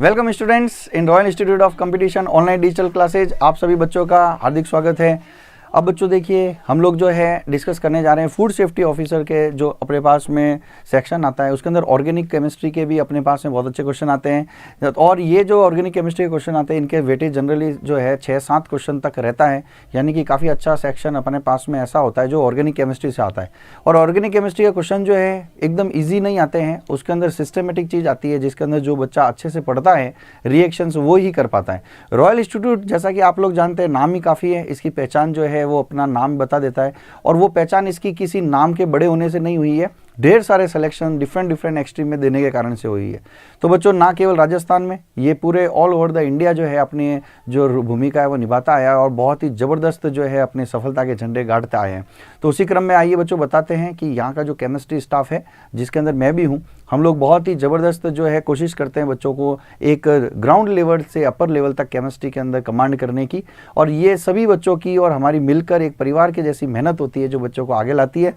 Welcome students in royal institute of competition online digital classes. आप सभी बच्चों का हार्दिक स्वागत है। अब बच्चों देखिए, हम लोग जो है डिस्कस करने जा रहे हैं फूड सेफ्टी ऑफिसर के जो अपने पास में सेक्शन आता है, उसके अंदर ऑर्गेनिक केमिस्ट्री के भी अपने पास में बहुत अच्छे क्वेश्चन आते हैं। और ये जो ऑर्गेनिक केमिस्ट्री के क्वेश्चन आते हैं, इनके वेटेज जनरली जो है 6-7 क्वेश्चन तक रहता है, यानी कि काफ़ी अच्छा सेक्शन अपने पास में ऐसा होता है जो ऑर्गेनिक केमिस्ट्री से आता है। और ऑर्गेनिक केमिस्ट्री के क्वेश्चन जो है एकदम ईजी नहीं आते हैं, उसके अंदर सिस्टमेटिक चीज़ आती है, जिसके अंदर जो बच्चा अच्छे से पढ़ता है रिएक्शंस वो ही कर पाता है। रॉयल इंस्टीट्यूट जैसा कि आप लोग जानते हैं, नाम ही काफ़ी है, इसकी पहचान जो है वो अपना नाम बता देता है। और वो पहचान इसकी किसी नाम के बड़े होने से नहीं हुई है, ढेर सारे सिलेक्शन डिफरेंट एक्सट्रीम में देने के कारण से हुई है। तो बच्चों, ना केवल राजस्थान में, ये पूरे ऑल ओवर द इंडिया जो है अपनी जो भूमिका है वो निभाता आया है और बहुत ही ज़बरदस्त जो है अपने सफलता के झंडे गाड़ते आए हैं। तो उसी क्रम में आइए बच्चों बताते हैं कि यहाँ का जो केमिस्ट्री स्टाफ है, जिसके अंदर मैं भी हूँ, हम लोग बहुत ही ज़बरदस्त जो है कोशिश करते हैं बच्चों को एक ग्राउंड लेवल से अपर लेवल तक केमिस्ट्री के अंदर कमांड करने की। और ये सभी बच्चों की और हमारी मिलकर एक परिवार के जैसी मेहनत होती है जो बच्चों को आगे लाती है।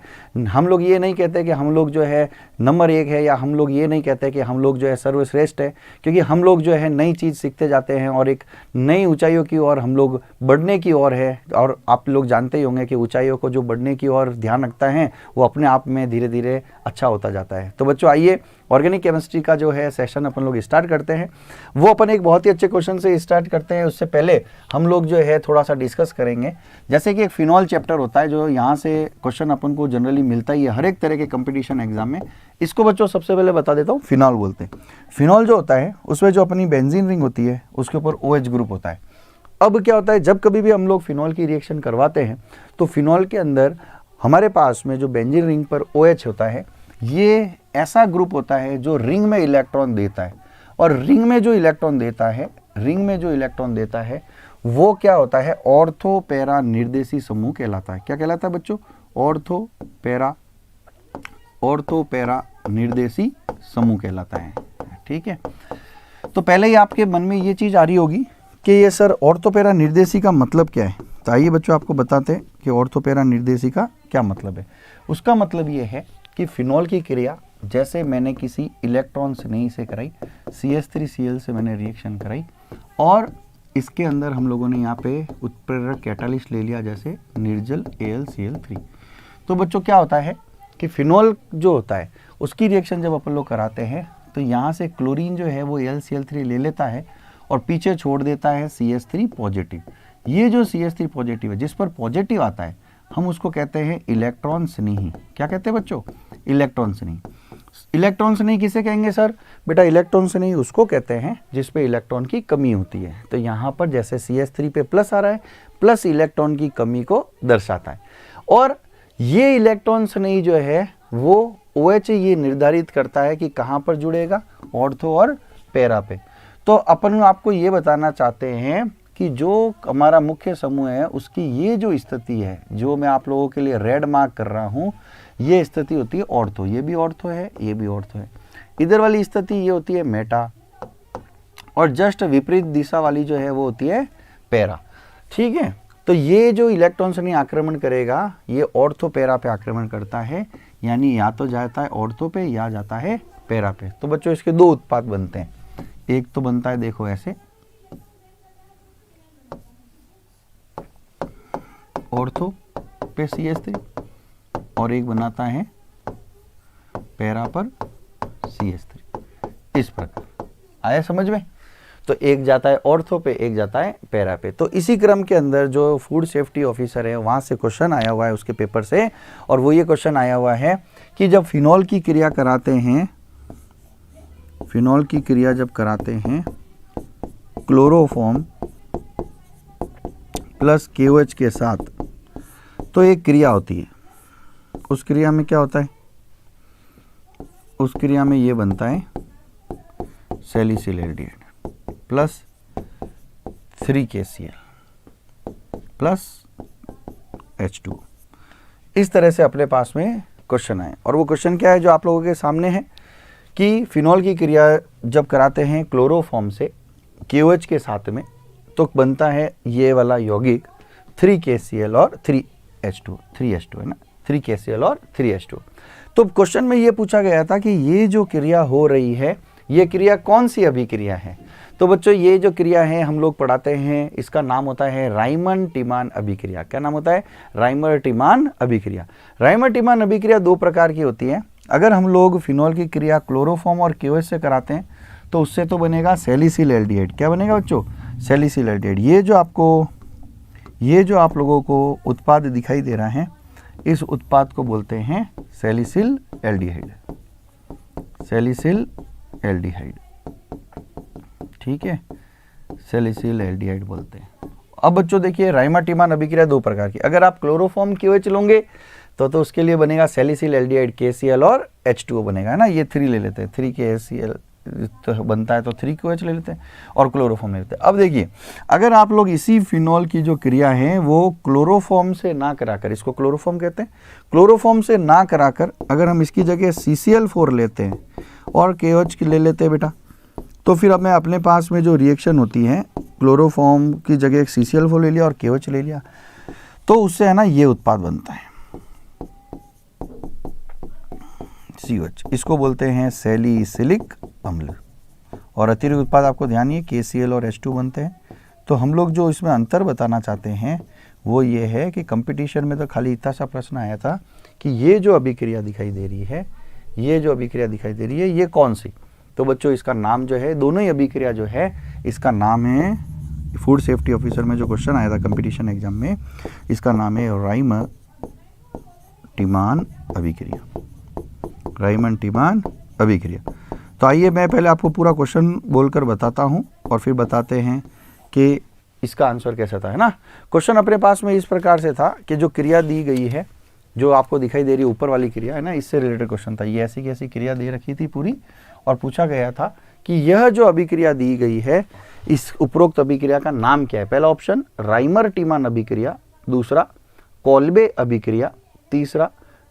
हम लोग ये नहीं कहते कि हम लोग जो है नंबर 1 है, या हम लोग ये नहीं कहते कि हम लोग जो है सर्वश्रेष्ठ है, क्योंकि हम लोग जो है नई चीज़ सीखते जाते हैं और एक नई ऊंचाइयों की ओर हम लोग बढ़ने की ओर है। और आप लोग जानते ही होंगे कि ऊंचाइयों को जो बढ़ने की ओर ध्यान रखता है वो अपने आप में धीरे धीरे अच्छा होता जाता है। तो बच्चों आइए ऑर्गेनिक केमिस्ट्री का जो है सेशन अपन लोग स्टार्ट करते हैं। वो अपन एक बहुत ही अच्छे क्वेश्चन से स्टार्ट करते हैं। उससे पहले हम लोग जो है थोड़ा सा डिस्कस करेंगे, जैसे कि एक फिनॉल चैप्टर होता है जो यहाँ से क्वेश्चन अपन को जनरली मिलता ही है हर एक तरह के कंपटीशन एग्जाम में। इसको बच्चों सबसे पहले बता देता हूँ, फिनॉल बोलते हैं। फिनॉल जो होता है उसमें जो अपनी बेंजीन रिंग होती है उसके ऊपर OH ग्रुप होता है। अब क्या होता है, जब कभी भी हम लोग फिनॉल की रिएक्शन करवाते हैं तो फिनॉल के अंदर हमारे पास में जो बेंजीन रिंग पर OH होता है, ये ऐसा ग्रुप होता है जो रिंग में इलेक्ट्रॉन देता है। और रिंग में जो इलेक्ट्रॉन देता है वो क्या होता है, ऑर्थो पैरा निर्देशी समूह कहलाता है। क्या कहलाता है बच्चों? ऑर्थो पैरा निर्देशी समूह कहलाता है। ठीक है, तो पहले ही आपके मन में ये चीज आ रही होगी कि ये सर ऑर्थो पैरा निर्देशी का मतलब क्या है। तो आइए बच्चों आपको बताते हैं कि ऑर्थो पैरा निर्देशी का क्या मतलब है। उसका मतलब ये है कि फिनॉल की क्रिया जैसे मैंने किसी इलेक्ट्रॉन स्नेही से कराई, CH3Cl से मैंने रिएक्शन कराई, और इसके अंदर हम लोगों ने यहाँ पे उत्प्रेरक कैटालिस्ट ले लिया, जैसे निर्जल AlCl3। तो बच्चों क्या होता है कि फिनॉल जो होता है उसकी रिएक्शन जब अपन लोग कराते हैं तो यहाँ से क्लोरीन जो है वो AlCl3 ले लेता है और पीछे छोड़ देता है CH3 पॉजिटिव। ये जो CH3 पॉजिटिव है, जिस पर पॉजिटिव आता है, हम उसको कहते हैं इलेक्ट्रॉन स्नेही। क्या कहते हैं बच्चों? इलेक्ट्रॉन स्नेही। इलेक्ट्रॉन स्नेही किसे कहेंगे सर? बेटा इलेक्ट्रॉन स्नेही उसको कहते हैं जिस पे इलेक्ट्रॉन की कमी होती है। तो यहाँ पर जैसे CH3 पे प्लस आ रहा है, प्लस इलेक्ट्रॉन की कमी को दर्शाता है। और ये इलेक्ट्रॉन स्नेही जो है वो OH ये निर्धारित करता है कि कहाँ पर जुड़ेगा, ऑर्थो और पैरा पे। तो अपन आपको ये बताना चाहते हैं कि जो हमारा मुख्य समूह है उसकी ये जो स्थिति है, जो मैं आप लोगों के लिए रेड मार्क कर रहा हूँ, ये स्थिति होती है ऑर्थो। ये भी ऑर्थो है, ये भी ऑर्थो है। इधर वाली स्थिति ये होती है मेटा, और जस्ट विपरीत दिशा वाली जो है वो होती है पैरा। ठीक है, तो ये जो इलेक्ट्रॉन स्नेही आक्रमण करेगा ये ऑर्थो पैरा पे आक्रमण करता है, यानी या तो जाता है ऑर्थो पे या जाता है पैरा पे। तो बच्चों इसके 2 उत्पाद बनते हैं। एक तो बनता है देखो ऐसे, ऑर्थो पे CH3, और एक बनाता है पैरा पर CH3। इस प्रकार आया समझ में? तो एक जाता है ऑर्थो पे, एक जाता है पैरा पे। तो इसी क्रम के अंदर जो फूड सेफ्टी ऑफिसर है वहां से क्वेश्चन आया हुआ है उसके पेपर से, और वो ये क्वेश्चन आया हुआ है कि जब फिनॉल की क्रिया कराते हैं, फिनॉल की क्रिया जब कराते हैं क्लोरोफॉर्म प्लस KOH के साथ, तो एक क्रिया होती है। उस क्रिया में क्या होता है? उस क्रिया में ये बनता है salicylate plus 3KCl plus H2। इस तरह से अपने पास में क्वेश्चन आए। और वो क्वेश्चन क्या है जो आप लोगों के सामने है कि फिनॉल की क्रिया जब कराते हैं क्लोरोफॉर्म से KOH के साथ में, तो बनता है ये वाला यौगिक 3KCl और 3H2 है ना, 3KCl और 3H2। तो क्वेश्चन में ये पूछा गया था कि ये जो क्रिया हो रही है, ये क्रिया कौन सी अभिक्रिया है? तो बच्चों ये जो क्रिया है हम लोग पढ़ाते हैं, इसका नाम होता है राइमन टीमान अभिक्रिया। क्या नाम होता है? राइमर टीमान अभिक्रिया। राइमर टीमान अभिक्रिया दो प्रकार की होती है। अगर हम लोग फिनॉल की क्रिया क्लोरोफॉर्म और KOH से कराते हैं तो उससे तो बनेगा सैलिसिल एल्डिहाइड। क्या बनेगा बच्चों? Salicyl aldehyde. ये जो आप लोगों को उत्पाद दिखाई दे रहा है, इस उत्पाद को बोलते हैं सैलिसिल एल्डिहाइड। सैलिसिल एल्डिहाइड, ठीक है, सैलिसिल एल्डिहाइड बोलते हैं। अब बच्चों देखिए, राइमर टीमान अभिक्रिया दो प्रकार की। अगर आप क्लोरोफॉर्म KOH लोगे तो उसके लिए बनेगा सैलिसिल एल्डिहाइड KCl और H2O बनेगा, है ना। ये 3 ले लेते हैं, 3 KCl तो बनता है तो 3 KOH ले लेते हैं और क्लोरोफॉर्म ले लेते हैं। अब देखिए, अगर आप लोग इसी फिनॉल की जो क्रिया है वो क्लोरोफॉर्म से ना कराकर, इसको क्लोरोफॉर्म कहते हैं, क्लोरोफॉर्म से ना कराकर अगर हम इसकी जगह CCl4 लेते हैं और KOH ले लेते हैं बेटा, तो फिर अब मैं अपने पास में जो रिएक्शन होती है, क्लोरोफॉर्म की जगह CCl4 ले लिया और KOH ले लिया, तो उससे है ना ये उत्पाद बनता है COH। इसको बोलते हैं सैलिसिलिक अम्ल। और अतिरिक्त उत्पाद आपको ध्यान है KCl और H2 बनते हैं। तो हम लोग जो इसमें अंतर बताना चाहते हैं वो ये है कि कंपटीशन में तो खाली इतना सा प्रश्न आया था कि ये जो अभिक्रिया दिखाई दे रही है, ये कौन सी। तो बच्चों इसका नाम जो है, दोनों ही अभिक्रिया जो है इसका नाम है, फूड सेफ्टी ऑफिसर में जो क्वेश्चन आया था कंपटीशन एग्जाम में, इसका नाम है राइमर टीमान अभिक्रिया। राइमन टीमान अभिक्रिया। तो आइए मैं पहले आपको पूरा क्वेश्चन बोलकर बताता हूं और फिर बताते हैं कि इसका आंसर कैसा था, है ना। क्वेश्चन अपने पास में इस प्रकार से था कि जो क्रिया दी गई है, जो आपको दिखाई दे रही है ऊपर वाली क्रिया, है ना, इससे रिलेटेड क्वेश्चन था। ये ऐसी कैसी क्रिया दे रखी थी पूरी, और पूछा गया था कि यह जो अभिक्रिया दी गई है, इस उपरोक्त अभिक्रिया का नाम क्या है। पहला ऑप्शन राइमर टीमान अभिक्रिया, दूसरा कोल्बे अभिक्रिया, तीसरा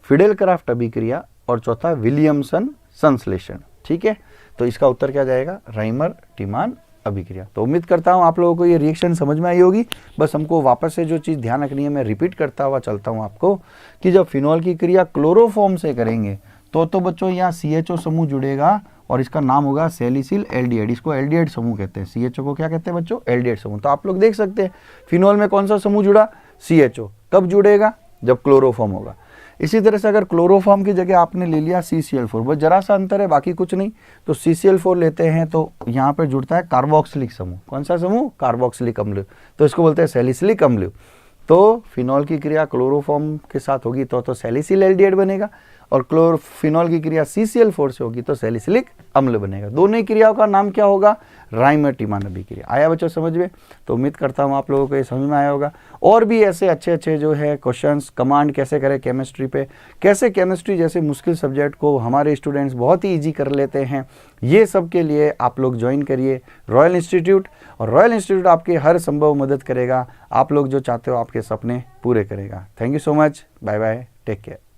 फिडेलक्राफ्ट अभिक्रिया और चौथा विलियमसन संश्लेषण। ठीक है, तो इसका उत्तर क्या जाएगा? राइमर टीमान अभिक्रिया। तो उम्मीद करता हूँ आप लोगों को ये रिएक्शन समझ में आई होगी। बस हमको वापस से जो चीज़ ध्यान रखनी है, मैं रिपीट करता हुआ चलता हूँ आपको, कि जब फिनॉल की क्रिया क्लोरोफॉर्म से करेंगे तो बच्चों यहाँ CHO समूह जुड़ेगा और इसका नाम होगा सैलिसिल एल्डिहाइड। इसको एल्डिहाइड समूह कहते हैं। CHO को क्या कहते हैं बच्चों? एल्डिहाइड समूह। तो आप लोग देख सकते हैं फिनॉल में कौन सा समूह जुड़ा? CHO। कब जुड़ेगा? जब क्लोरोफॉर्म होगा। इसी तरह से अगर क्लोरोफॉर्म की जगह आपने ले लिया CCl4, बस जरा सा अंतर है, बाकी कुछ नहीं। तो CCl4 लेते हैं तो यहाँ पर जुड़ता है कार्बोक्सिलिक समूह। कौन सा समूह? कार्बोक्सिलिक अम्ल। तो इसको बोलते हैं सैलिसिलिक अम्ल। तो फिनॉल की क्रिया क्लोरोफॉर्म के साथ होगी तो सैलिसिल एल्डिहाइड बनेगा, और फिनॉल की क्रिया CCl4 से होगी तो सैलिसिलिक अम्ल बनेगा। दोनों ही क्रियाओं का नाम क्या होगा? राइमर टीमान अभिक्रिया। आया बच्चों समझ में? तो उम्मीद करता हूँ आप लोगों को ये समझ में आया होगा। और भी ऐसे अच्छे अच्छे जो है क्वेश्चंस, कमांड कैसे करें केमिस्ट्री पे, कैसे केमिस्ट्री जैसे मुश्किल सब्जेक्ट को हमारे स्टूडेंट्स बहुत ही ईजी कर लेते हैं, ये सब के लिए आप लोग ज्वाइन करिए रॉयल इंस्टीट्यूट। और रॉयल इंस्टीट्यूट आपकी हर संभव मदद करेगा। आप लोग जो चाहते हो आपके सपने पूरे करेगा। Thank you so much. Bye bye, take care.